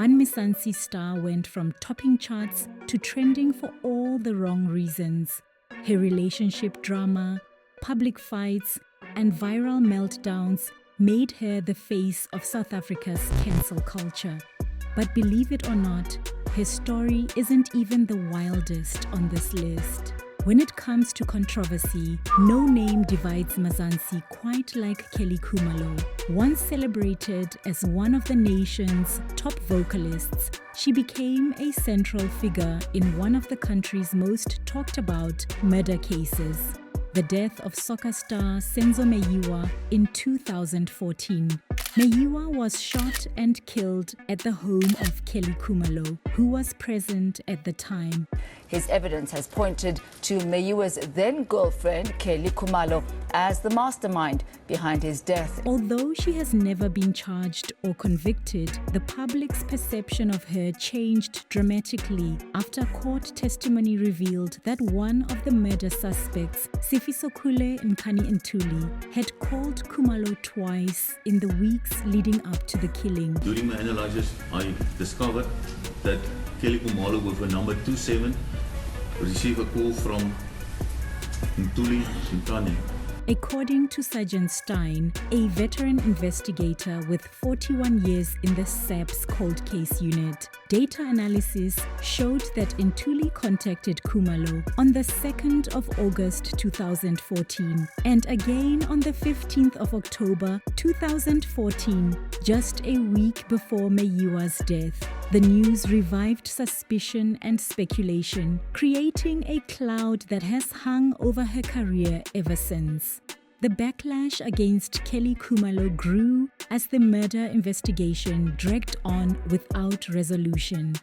one Mzansi star went from topping charts to trending for all the wrong reasons. Her relationship drama, public fights, and viral meltdowns made her the face of South Africa's cancel culture. But believe it or not, her story isn't even the wildest on this list. When it comes to controversy, no name divides Mzansi quite like Kelly Khumalo. Once celebrated as one of the nation's top vocalists, she became a central figure in one of the country's most talked about murder cases. The death of soccer star Senzo Meyiwa in 2014. Meyiwa was shot and killed at the home of Kelly Khumalo, who was present at the time. His evidence has pointed to Meyiwa's then-girlfriend, Kelly Khumalo, as the mastermind behind his death. Although she has never been charged or convicted, the public's perception of her changed dramatically after court testimony revealed that one of the murder suspects, Sifisokhule Nkani Ntuli, had called Khumalo twice in the weeks leading up to the killing. During my analysis, I discovered that Kelly Khumalo with a number 27 received a call from Ntuli Nkani. According to Sergeant Stein, a veteran investigator with 41 years in the SAPS cold case unit, data analysis showed that Ntuli contacted Khumalo on the 2nd of August 2014 and again on the 15th of October 2014, just a week before Meyiwa's death. The news revived suspicion and speculation, creating a cloud that has hung over her career ever since. The backlash against Kelly Khumalo grew as the murder investigation dragged on without resolution.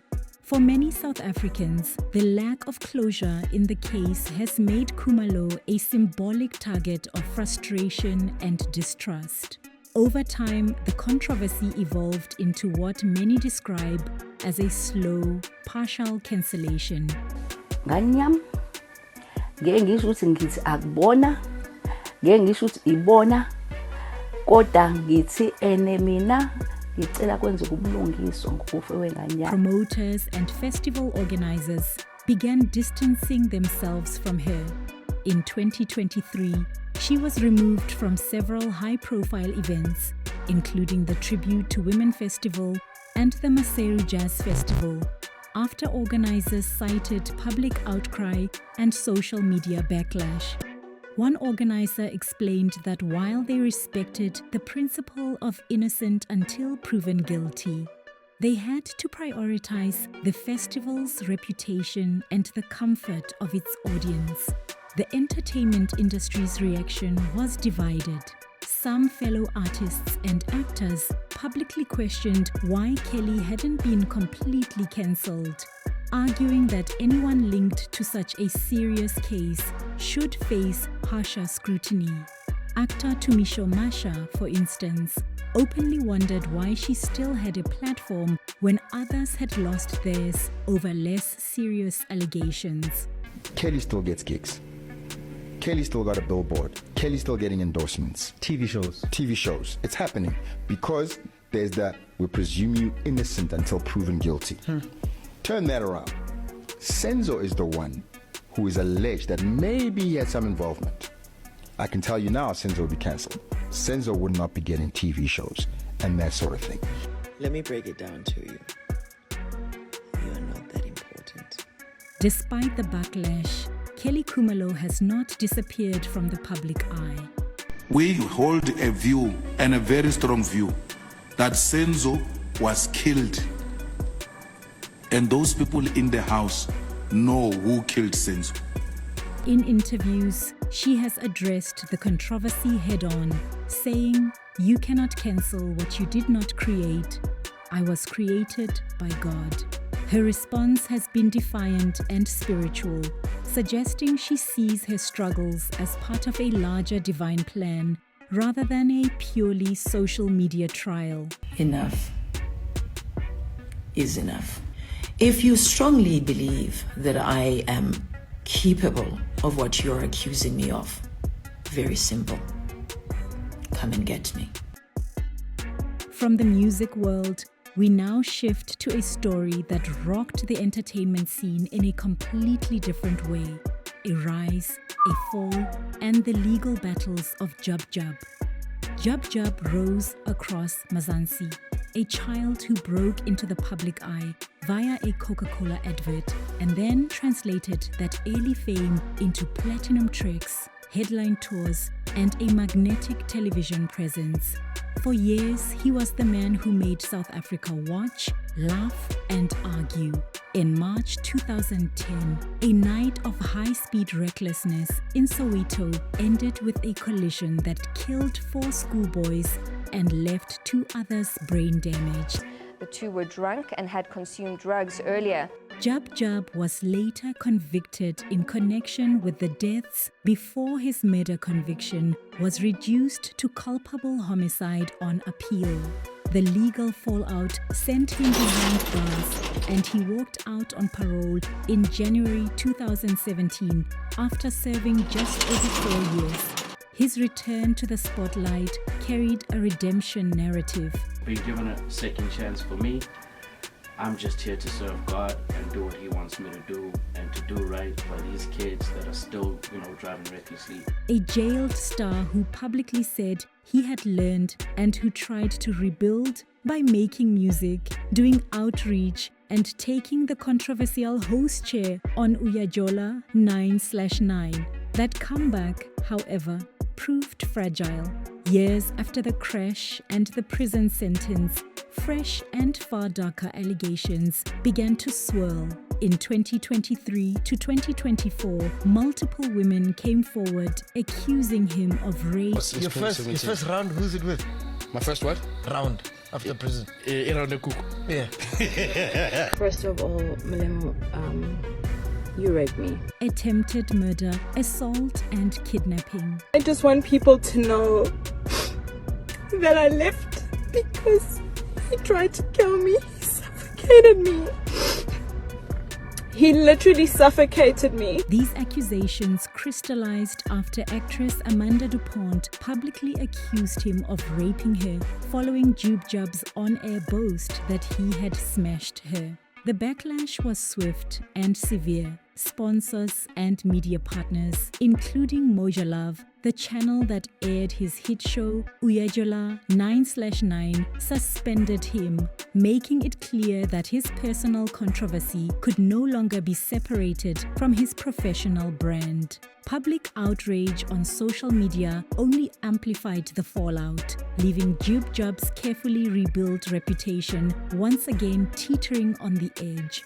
For many South Africans, the lack of closure in the case has made Khumalo a symbolic target of frustration and distrust. Over time, the controversy evolved into what many describe as a slow, partial cancellation. Nganyam, ngisho ukuthi ngithi akubona, ngisho ukuthi ibona, kodwa ngithi ene mina ngicela kwenze kubulungiswa ngokufa wenganyama. Promoters and festival organizers began distancing themselves from her. In 2023, she was removed from several high-profile events, including the Tribute to Women Festival and the Maseru Jazz Festival, after organizers cited public outcry and social media backlash. One organizer explained that while they respected the principle of innocent until proven guilty, they had to prioritize the festival's reputation and the comfort of its audience. The entertainment industry's reaction was divided. Some fellow artists and actors publicly questioned why Kelly hadn't been completely cancelled, arguing that anyone linked to such a serious case should face harsher scrutiny. Actor Tumisho Masha, for instance, openly wondered why she still had a platform when others had lost theirs over less serious allegations. Kelly still gets gigs. Kelly still got a billboard. Kelly's still getting endorsements. TV shows. It's happening because there's that we presume you innocent until proven guilty. Turn that around. Senzo is the one who is alleged that maybe he had some involvement. I can tell you now, Senzo will be cancelled. Senzo would not be getting TV shows and that sort of thing. Let me break it down to you. You are not that important. Despite the backlash, Kelly Khumalo has not disappeared from the public eye. We hold a view, and a very strong view, that Senzo was killed. And those people in the house know who killed Senzo. In interviews, she has addressed the controversy head-on, saying, "You cannot cancel what you did not create. I was created by God." Her response has been defiant and spiritual, suggesting she sees her struggles as part of a larger divine plan rather than a purely social media trial. Enough is enough. If you strongly believe that I am capable of what you're accusing me of, very simple. Come and get me. From the music world, we now shift to a story that rocked the entertainment scene in a completely different way. A rise, a fall, and the legal battles of Jub Jub. Jub Jub rose across Mzansi, a child who broke into the public eye via a Coca-Cola advert and then translated that early fame into platinum tracks, headline tours, and a magnetic television presence. For years, he was the man who made South Africa watch, laugh, and argue. In March 2010, a night of high-speed recklessness in Soweto ended with a collision that killed 4 schoolboys and left 2 others brain damaged. The 2 were drunk and had consumed drugs earlier. Jub Jub was later convicted in connection with the deaths before his murder conviction was reduced to culpable homicide on appeal. The legal fallout sent him behind bars, and he walked out on parole in January 2017 after serving just over 4 years. His return to the spotlight carried a redemption narrative. Being given a second chance for me, I'm just here to serve God and do what He wants me to do and to do right by these kids that are still, driving recklessly. A jailed star who publicly said he had learned and who tried to rebuild by making music, doing outreach, and taking the controversial host chair on Uyajola 9/9. That comeback, however, proved fragile. Years after the crash and the prison sentence, fresh and far darker allegations began to swirl. In 2023 to 2024, multiple women came forward accusing him of rape. Your first round, who's it with? My first what? Round after prison. Around the cook. Yeah. First of all, Malemo, you raped me. Attempted murder, assault, and kidnapping. I just want people to know that I left because he tried to kill me. He suffocated me. He literally suffocated me. These accusations crystallized after actress Amanda DuPont publicly accused him of raping her following Jub Jub's on-air boast that he had smashed her. The backlash was swift and severe. Sponsors and media partners, including Moja Love, the channel that aired his hit show Uyajola 9/9, suspended him, making it clear that his personal controversy could no longer be separated from his professional brand. Public outrage on social media only amplified the fallout, leaving Jub Jub's carefully rebuilt reputation once again teetering on the edge.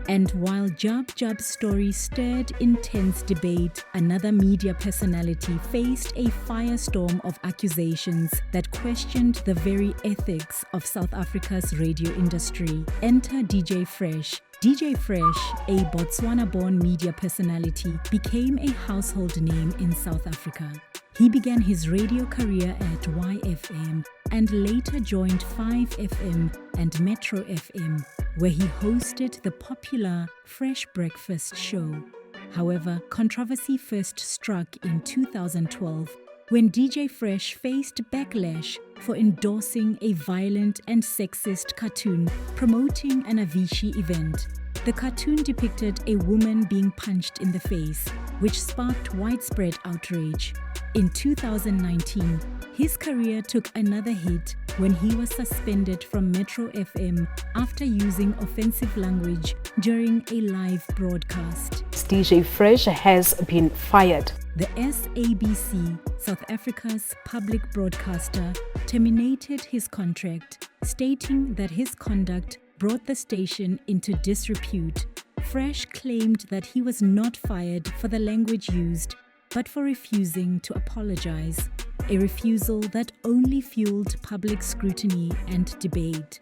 And while Jub Jub's story stirred intense debate, another media personality faced a firestorm of accusations that questioned the very ethics of South Africa's radio industry. Enter DJ Fresh. DJ Fresh, a Botswana-born media personality, became a household name in South Africa. He began his radio career at YFM and later joined 5FM and Metro FM, where he hosted the popular Fresh Breakfast show. However, controversy first struck in 2012 when DJ Fresh faced backlash for endorsing a violent and sexist cartoon promoting an Avicii event. The cartoon depicted a woman being punched in the face, which sparked widespread outrage. In 2019, his career took another hit when he was suspended from Metro FM after using offensive language during a live broadcast. DJ Fresh has been fired. The SABC, South Africa's public broadcaster, terminated his contract, stating that his conduct brought the station into disrepute. Fresh claimed that he was not fired for the language used, but for refusing to apologize, a refusal that only fueled public scrutiny and debate.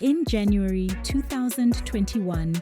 In January 2021,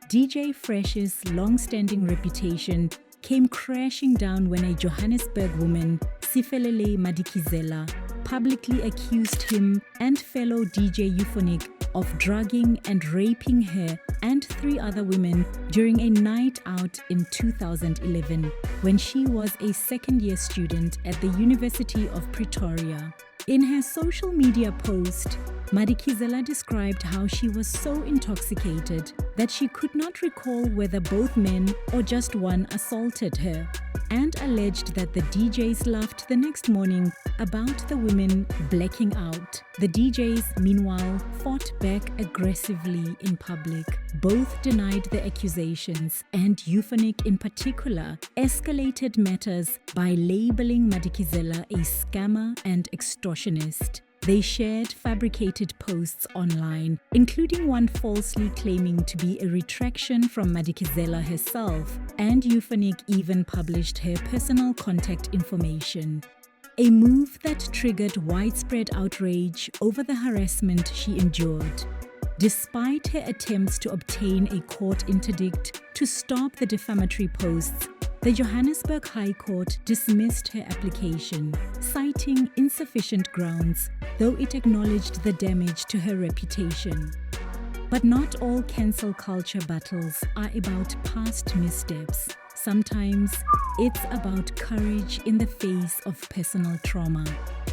DJ Fresh's long-standing reputation came crashing down when a Johannesburg woman, Sifelele Madikizela, publicly accused him and fellow DJ Euphonic of drugging and raping her and 3 other women during a night out in 2011 when she was a second-year student at the University of Pretoria. In her social media post, Madikizela described how she was so intoxicated that she could not recall whether both men or just one assaulted her, and alleged that the DJs laughed the next morning about the women blacking out. The DJs, meanwhile, fought back aggressively in public. Both denied the accusations, and Euphonic in particular escalated matters by labeling Madikizela a scammer and extortionist. They shared fabricated posts online, including one falsely claiming to be a retraction from Madikizela herself, and Euphonic even published her personal contact information. A move that triggered widespread outrage over the harassment she endured. Despite her attempts to obtain a court interdict to stop the defamatory posts, the Johannesburg High Court dismissed her application, citing insufficient grounds, though it acknowledged the damage to her reputation. But not all cancel culture battles are about past missteps. Sometimes it's about courage in the face of personal trauma,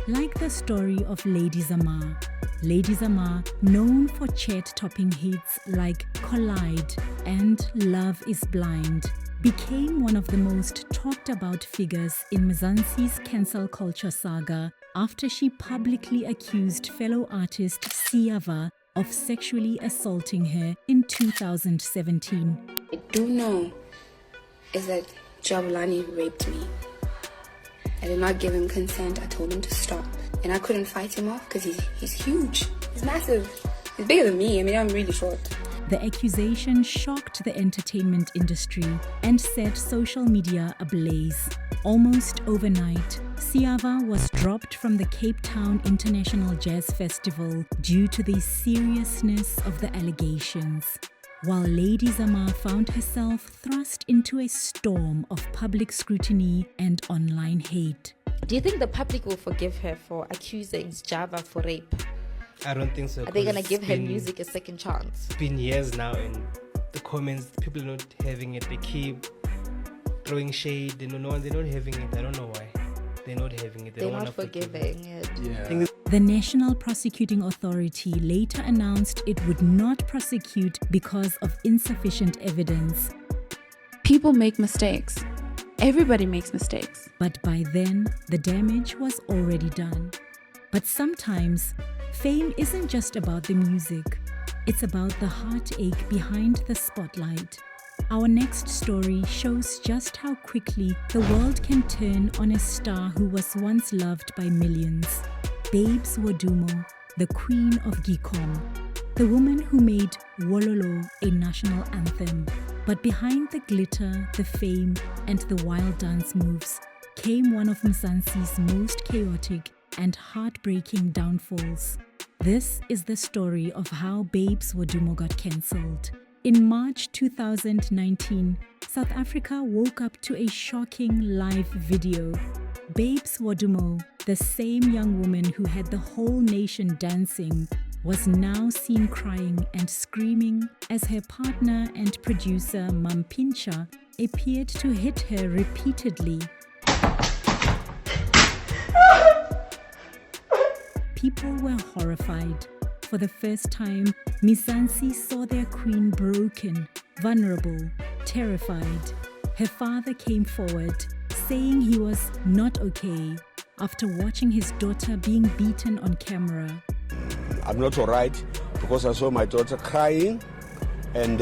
like the story of Lady Zamar. Lady Zamar, known for chart-topping hits like Collide and Love is Blind, became one of the most talked about figures in Mzansi's cancel culture saga after she publicly accused fellow artist Siava of sexually assaulting her in 2017. I do know is that Jabulani raped me. I did not give him consent. I told him to stop. And I couldn't fight him off because he's huge. He's massive. He's bigger than me. I mean, I'm really short. The accusation shocked the entertainment industry and set social media ablaze. Almost overnight, Siava was dropped from the Cape Town International Jazz Festival due to the seriousness of the allegations, while Lady Zamar found herself thrust into a storm of public scrutiny and online hate. Do you think the public will forgive her for accusing Java for rape? I don't think so. Are they going to give her music a second chance? It's been years now, and the comments, people are not having it. They keep throwing shade. They're not having it. I don't know why. They're not having it. They're not forgiving it. Yeah. The National Prosecuting Authority later announced it would not prosecute because of insufficient evidence. People make mistakes. Everybody makes mistakes. But by then, the damage was already done. But sometimes, fame isn't just about the music. It's about the heartache behind the spotlight. Our next story shows just how quickly the world can turn on a star who was once loved by millions. Babes Wodumo, the queen of Geekom, the woman who made Wololo a national anthem. But behind the glitter, the fame, and the wild dance moves came one of Mzansi's most chaotic and heartbreaking downfalls. This is the story of how Babes Wodumo got cancelled. In March 2019, South Africa woke up to a shocking live video. Babes Wodumo, the same young woman who had the whole nation dancing, was now seen crying and screaming as her partner and producer Mampintsha appeared to hit her repeatedly. People were horrified. For the first time, Mzansi saw their queen broken, vulnerable, terrified. Her father came forward, saying he was not okay after watching his daughter being beaten on camera. I'm not all right because I saw my daughter crying, and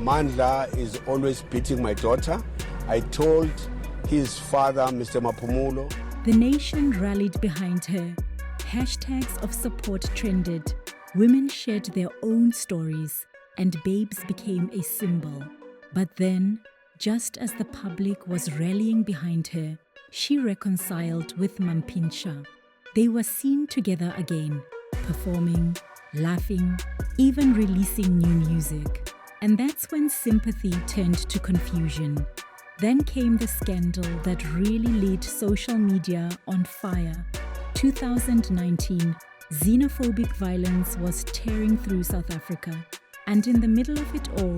Mandla is always beating my daughter. I told his father, Mr. Mapumulo. The nation rallied behind her. Hashtags of support trended. Women shared their own stories, and Babes became a symbol. But then, just as the public was rallying behind her, she reconciled with Mampintsha. They were seen together again, performing, laughing, even releasing new music. And that's when sympathy turned to confusion. Then came the scandal that really lit social media on fire. 2019, xenophobic violence was tearing through South Africa. And in the middle of it all,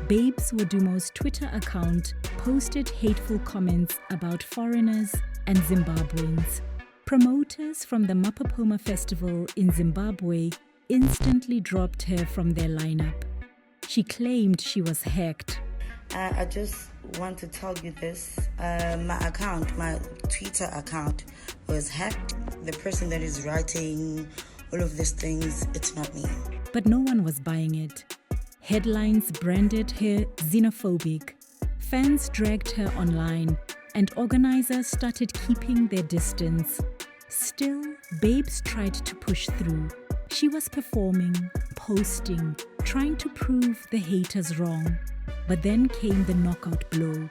Babes Wodumo's Twitter account posted hateful comments about foreigners and Zimbabweans. Promoters from the Mapapoma Festival in Zimbabwe instantly dropped her from their lineup. She claimed she was hacked. I just want to tell you this. My Twitter account was hacked. The person that is writing all of these things, it's not me. But no one was buying it. Headlines branded her xenophobic. Fans dragged her online, and organizers started keeping their distance. Still, Babes tried to push through. She was performing, posting, trying to prove the haters wrong. But then came the knockout blow,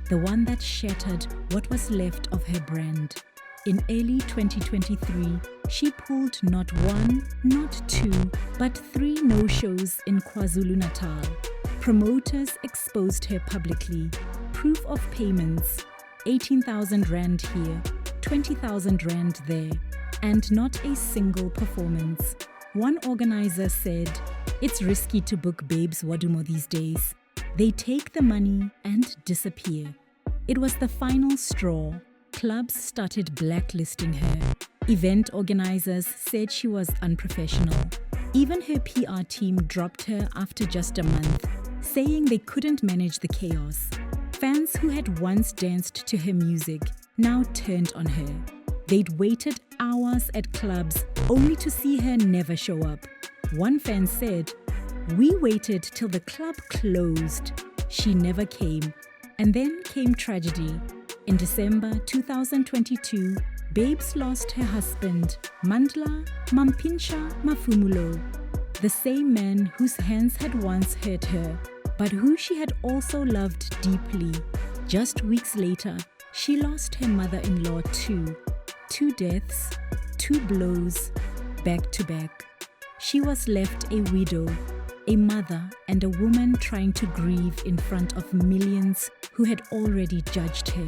the one that shattered what was left of her brand. In early 2023, she pulled not one, not two, but 3 no-shows in KwaZulu-Natal. Promoters exposed her publicly. Proof of payments, 18,000 rand here, 20,000 rand there, and not a single performance. One organizer said, "It's risky to book Babes Wodumo these days. They take the money and disappear." It was the final straw. Clubs started blacklisting her. Event organizers said she was unprofessional. Even her PR team dropped her after just a month, saying they couldn't manage the chaos. Fans who had once danced to her music now turned on her. They'd waited hours at clubs only to see her never show up. One fan said, "We waited till the club closed. She never came." And then came tragedy. In December 2022, Babes lost her husband, Mandla Mampinsha Mafumulo, the same man whose hands had once hurt her, but who she had also loved deeply. Just weeks later, she lost her mother-in-law too. 2 deaths, 2 blows, back to back. She was left a widow, a mother and a woman trying to grieve in front of millions who had already judged her.